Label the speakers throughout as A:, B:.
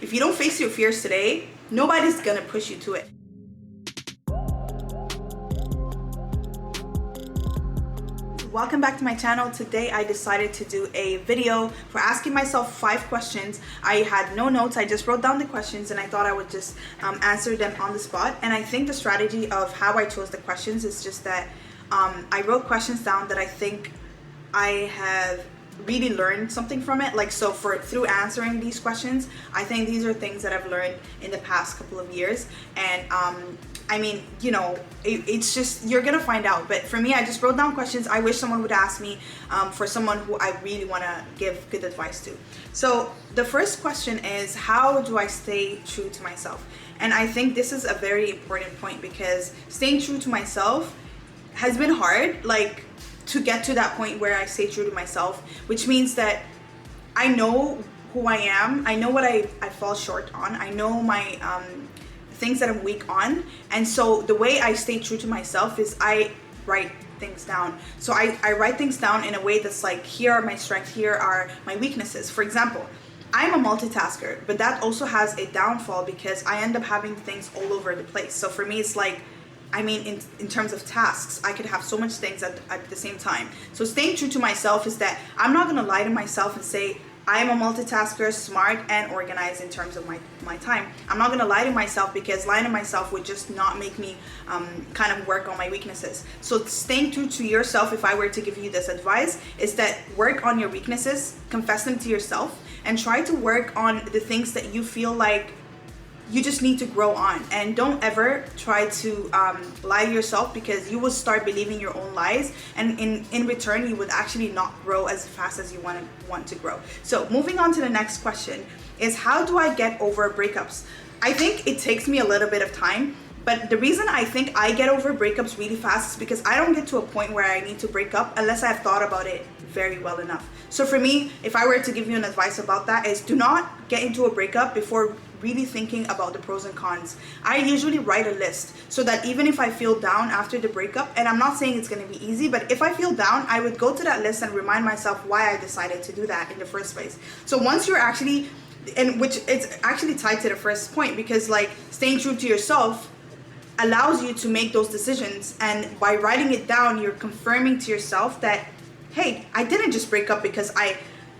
A: If you don't face your fears today, nobody's gonna push you to it. Welcome back to my channel. Today I decided to do a video for asking myself 5 questions. I had no notes, I just wrote down the questions and I thought I would just answer them on the spot. And I think the strategy of how I chose the questions is just that I wrote questions down that I think I have really learned something from it. Like, so through answering these questions, I think these are things that I've learned in the past couple of years. And I mean, you know, it's just, you're gonna find out. But for me, I just wrote down questions I wish someone would ask me for someone who I really want to give good advice to. So the first question is, how do I stay true to myself? And I think this is a very important point, because staying true to myself has been hard, like, to get to that point where I stay true to myself, which means that I know who I am, I know what I fall short on, I know my things that I'm weak on. And so the way I stay true to myself is I write things down. So I write things down in a way that's like, here are my strengths, here are my weaknesses. For example, I'm a multitasker, but that also has a downfall because I end up having things all over the place. So for me, it's like, I mean, in terms of tasks, I could have so much things at the same time. So staying true to myself is that I'm not gonna lie to myself and say, I am a multitasker, smart and organized in terms of my time. I'm not gonna lie to myself, because lying to myself would just not make me kind of work on my weaknesses. So staying true to yourself, if I were to give you this advice, is that work on your weaknesses, confess them to yourself, and try to work on the things that you feel like you just need to grow on. And don't ever try to lie to yourself, because you will start believing your own lies, and in return you would actually not grow as fast as you want to grow. So moving on to the next question is, how do I get over breakups? I think it takes me a little bit of time, but the reason I think I get over breakups really fast is because I don't get to a point where I need to break up unless I've thought about it very well enough. So for me, if I were to give you an advice about that, is do not get into a breakup before really thinking about the pros and cons. I usually write a list so that even if I feel down after the breakup, and I'm not saying it's going to be easy, but if I feel down, I would go to that list and remind myself why I decided to do that in the first place. So once you're actually, and which it's actually tied to the first point, because like staying true to yourself allows you to make those decisions, and by writing it down, you're confirming to yourself that, hey, I didn't just break up because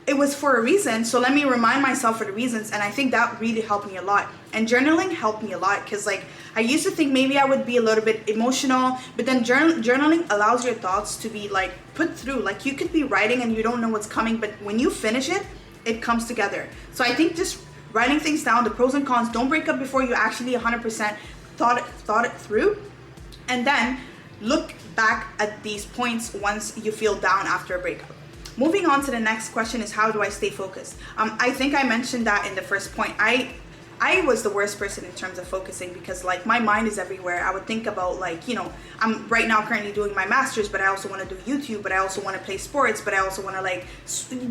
A: it was for a reason, so let me remind myself for the reasons. And I think that really helped me a lot. And journaling helped me a lot, because like I used to think maybe I would be a little bit emotional, but then journaling allows your thoughts to be like put through. Like you could be writing and you don't know what's coming, but when you finish it, it comes together. So I think just writing things down, the pros and cons, don't break up before you actually 100% thought it through, and then look back at these points once you feel down after a breakup. Moving on to the next question is, how do I stay focused? I think I mentioned that in the first point. I was the worst person in terms of focusing, because like my mind is everywhere. I would think about, like, you know, I'm right now currently doing my master's, but I also want to do YouTube, but I also want to play sports, but I also want to like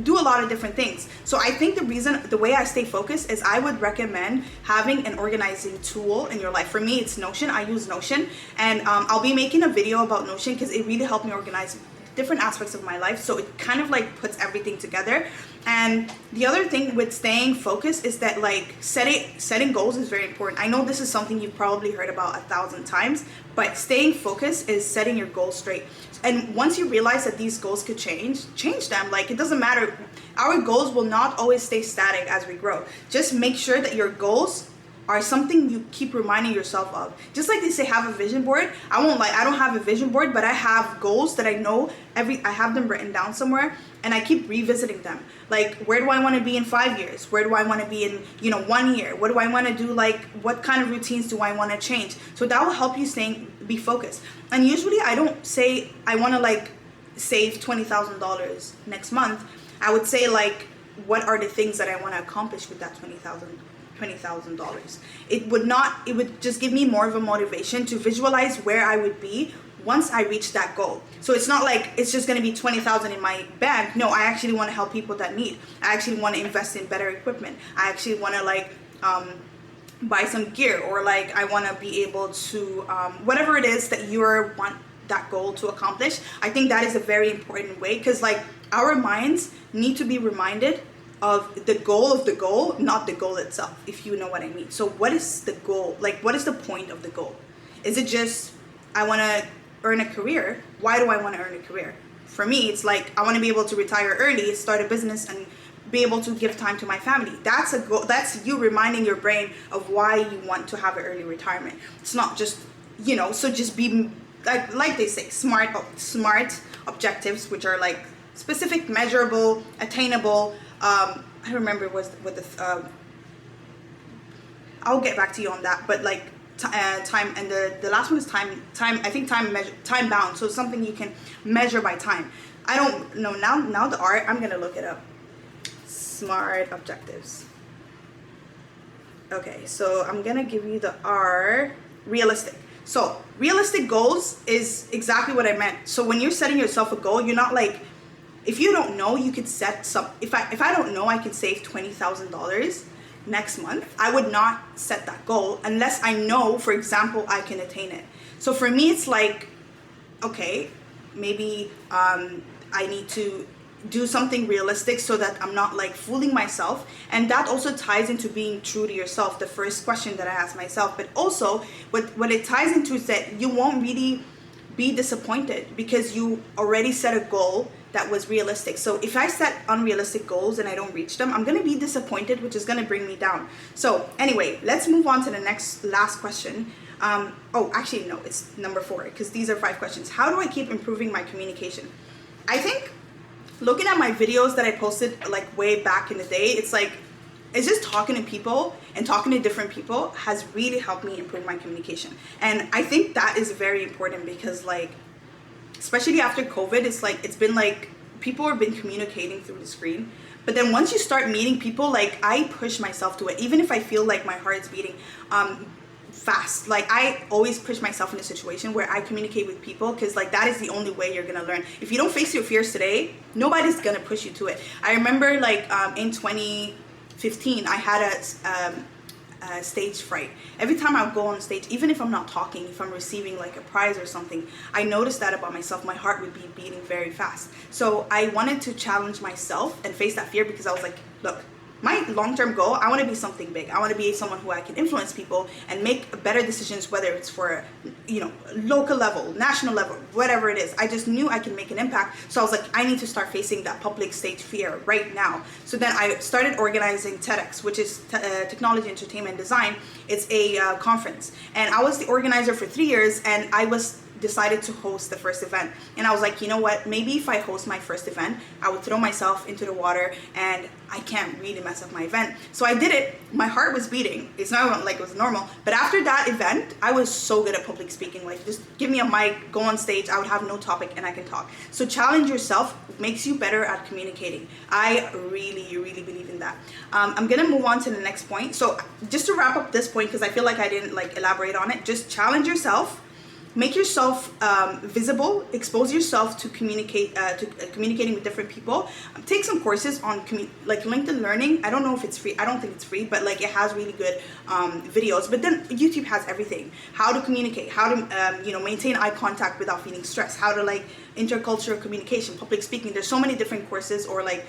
A: do a lot of different things. So I think the way I stay focused is I would recommend having an organizing tool in your life. For me, it's Notion. I use Notion, and I'll be making a video about Notion because it really helped me organize different aspects of my life. So it kind of like puts everything together. And the other thing with staying focused is that like setting goals is very important. I know this is something you've probably heard about 1,000 times, but staying focused is setting your goals straight. And once you realize that these goals could change them. Like, it doesn't matter. Our goals will not always stay static as we grow. Just make sure that your goals are something you keep reminding yourself of. Just like they say, have a vision board. I won't lie, I don't have a vision board, but I have goals that I know I have them written down somewhere, and I keep revisiting them. Like, where do I want to be in 5 years? Where do I want to be in, 1 year? What do I want to do? Like, what kind of routines do I want to change? So that will help you be focused. And usually I don't say I want to like save $20,000 next month. I would say like, what are the things that I want to accomplish with that $20,000? It would just give me more of a motivation to visualize where I would be once I reach that goal. So it's not like it's just going to be 20,000 in my bank. No, I actually want to help people that need. I actually want to invest in better equipment. I actually want to like buy some gear, or like I want to be able to whatever it is that you want that goal to accomplish. I think that is a very important way, because like our minds need to be reminded of the goal, not the goal itself, if you know what I mean. So what is the goal? Like, what is the point of the goal? Is it just, I want to earn a career? Why do I want to earn a career? For me, it's like, I want to be able to retire early, start a business, and be able to give time to my family. That's a goal. That's you reminding your brain of why you want to have an early retirement. It's not just, you know, so just be like they say, smart objectives, which are like specific, measurable, attainable. I remember it was with the I'll get back to you on that, but like time, and the last one is time, I think time bound, so something you can measure by time. I don't know now the art, I'm gonna look it up. Smart objectives. Okay, so I'm gonna give you the R. Realistic. So realistic goals is exactly what I meant. So when you're setting yourself a goal, you're not like, if you don't know, you could set some, if I don't know I can save $20,000 next month, I would not set that goal unless I know, for example, I can attain it. So for me, it's like, okay, maybe I need to do something realistic so that I'm not like fooling myself. And that also ties into being true to yourself, the first question that I asked myself. But also what it ties into is that you won't really be disappointed because you already set a goal that was realistic. So if I set unrealistic goals and I don't reach them, I'm gonna be disappointed, which is gonna bring me down. So anyway, let's move on to the last question. Oh, actually no, it's number 4, because these are 5 questions. How do I keep improving my communication? I think looking at my videos that I posted like way back in the day, it's just talking to people and talking to different people has really helped me improve my communication. And I think that is very important because like, especially after COVID, it's been like people have been communicating through the screen. But then once you start meeting people, like I push myself to it, even if I feel like my heart is beating fast. Like I always push myself in a situation where I communicate with people, because like that is the only way you're gonna learn. If you don't face your fears today, nobody's gonna push you to it. I remember like in 2015, I had a stage fright. Every time I would go on stage, even if I'm not talking, if I'm receiving like a prize or something, I noticed that about myself. My heart would be beating very fast. So I wanted to challenge myself and face that fear, because I was like, look, my long-term goal, I want to be something big. I want to be someone who I can influence people and make better decisions, whether it's for, you know, local level, national level, whatever it is. I just knew I can make an impact. So I was like, I need to start facing that public stage fear right now. So then I started organizing TEDx, which is Technology, Entertainment, Design. It's a conference. And I was the organizer for 3 years, and I decided to host the first event. And I was like, you know what, maybe if I host my first event, I would throw myself into the water, and I can't really mess up my event. So I did it. My heart was beating. It's not like it was normal. But after that event, I was so good at public speaking. Like, just give me a mic, go on stage, I would have no topic and I can talk. So challenge yourself makes you better at communicating. I really, really believe in that. I'm gonna move on to the next point. So just to wrap up this point, because I feel like I didn't like elaborate on it, just challenge yourself. Make yourself visible. Expose yourself to communicating with different people. Take some courses on like LinkedIn Learning. I don't know if it's free. I don't think it's free, but like it has really good videos. But then YouTube has everything. How to communicate. How to you know, maintain eye contact without feeling stressed. How to like intercultural communication, public speaking. There's so many different courses or like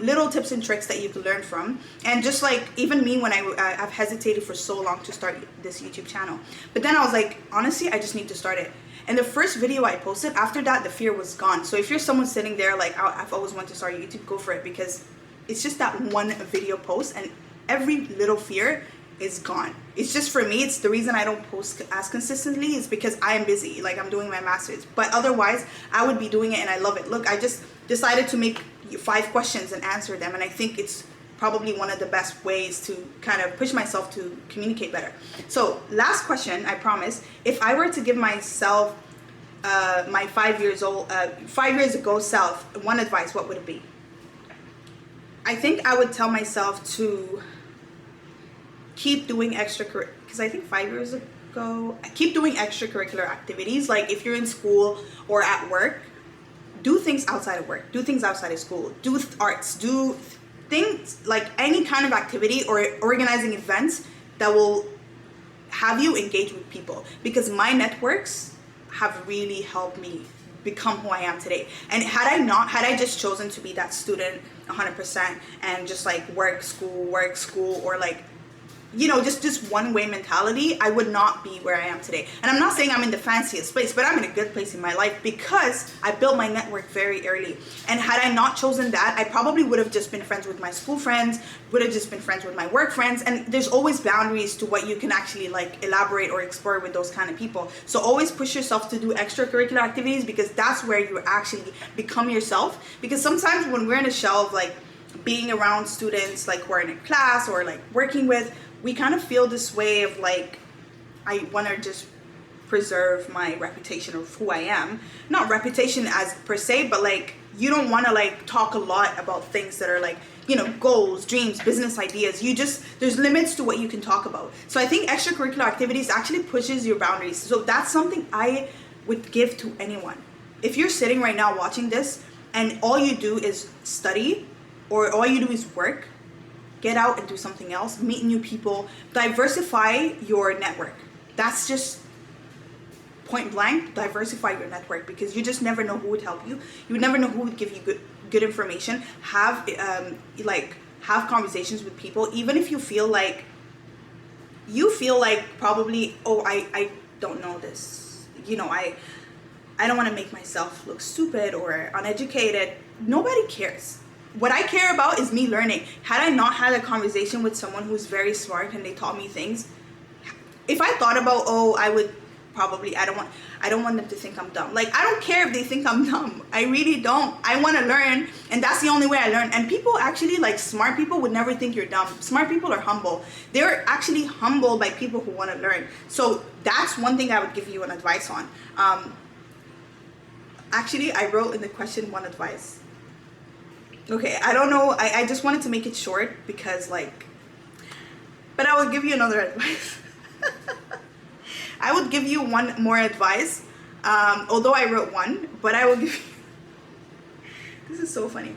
A: little tips and tricks that you can learn from. And just like even me, when I've hesitated for so long to start this YouTube channel, but then I was like, honestly, I just need to start it. And the first video I posted, after that, the fear was gone. So if you're someone sitting there like, I've always wanted to start YouTube, go for it, because it's just that one video post and every little fear is gone. It's just, for me, it's the reason I don't post as consistently is because I am busy, like I'm doing my master's. But otherwise, I would be doing it and I love it. Look, I just decided to make 5 questions and answer them, and I think it's probably one of the best ways to kind of push myself to communicate better. So last question, I promise. If I were to give myself my 5 years ago self one advice, what would it be? I think I would tell myself to keep doing because I think 5 years ago, keep doing extracurricular activities. Like if you're in school or at work, do things outside of work, do things outside of school, do arts, do things like any kind of activity or organizing events that will have you engage with people, because my networks have really helped me become who I am today. And had I just chosen to be that student 100% and just like work, school, or like, you know, just one way mentality, I would not be where I am today. And I'm not saying I'm in the fanciest place, but I'm in a good place in my life because I built my network very early. And had I not chosen that, I probably would have just been friends with my school friends, would have just been friends with my work friends. And there's always boundaries to what you can actually like elaborate or explore with those kind of people. So always push yourself to do extracurricular activities, because that's where you actually become yourself. Because sometimes when we're in a shell of like being around students like who are in a class or like working with, we kind of feel this way of like, I want to just preserve my reputation of who I am. Not reputation as per se, but like you don't want to like talk a lot about things that are like, you know, goals, dreams, business ideas. There's limits to what you can talk about. So I think extracurricular activities actually pushes your boundaries. So that's something I would give to anyone. If you're sitting right now watching this and all you do is study or all you do is work, get out and do something else, meet new people, diversify your network. That's just point blank, diversify your network, because you just never know who would help you. You would never know who would give you good information. Have conversations with people, even if you feel like probably, oh, I don't know this. You know, I don't want to make myself look stupid or uneducated. Nobody cares. What I care about is me learning. Had I not had a conversation with someone who's very smart and they taught me things, if I thought about, oh, I would probably, I don't want them to think I'm dumb. Like, I don't care if they think I'm dumb. I really don't. I want to learn, and that's the only way I learn. And people actually, like smart people would never think you're dumb. Smart people are humble. They're actually humbled by people who want to learn. So that's one thing I would give you an advice on. Actually, I wrote in the question one advice. Okay, I don't know. I just wanted to make it short because like, but I will give you another advice. I would give you one more advice, although I wrote one, but I will give you, this is so funny.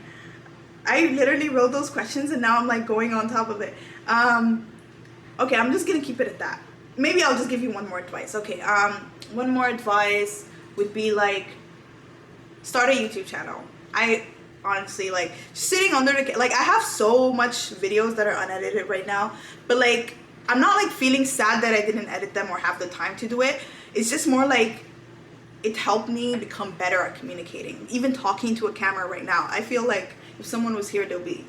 A: I literally wrote those questions and now I'm like going on top of it. Okay, I'm just gonna keep it at that. Maybe I'll just give you one more advice. Okay, one more advice would be like, start a YouTube channel. I honestly, like, sitting under the, like, I have so much videos that are unedited right now, but like, I'm not like feeling sad that I didn't edit them or have the time to do it. It's just more like it helped me become better at communicating. Even talking to a camera right now, I feel like if someone was here, they'll be,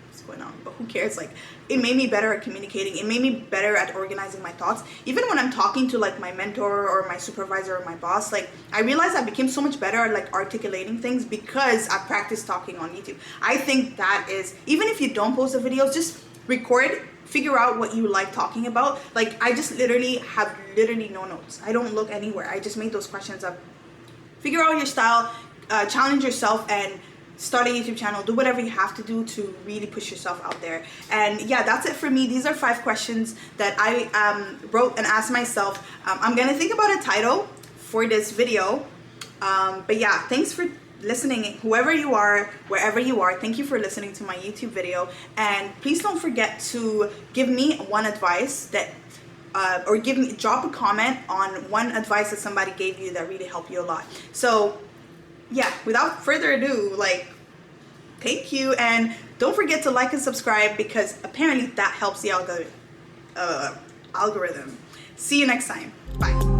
A: what's going on? But who cares? Like, it made me better at communicating. It made me better at organizing my thoughts. Even when I'm talking to like my mentor or my supervisor or my boss, like, I realized I became so much better at like articulating things because I practiced talking on YouTube. I think that is, even if you don't post the videos, just record, figure out what you like talking about. Like, I just literally have no notes. I don't look anywhere. I just made those questions up. Figure out your style, challenge yourself, and start a YouTube channel. Do whatever you have to do to really push yourself out there. And yeah, that's it for me. These are 5 questions that I wrote and asked myself. I'm gonna think about a title for this video. But yeah, thanks for listening, whoever you are, wherever you are. Thank you for listening to my YouTube video, and please don't forget to give me one advice that or drop a comment on one advice that somebody gave you that really helped you a lot. So yeah, without further ado, like, thank you, and don't forget to like and subscribe, because apparently that helps the algorithm. See you next time. Bye.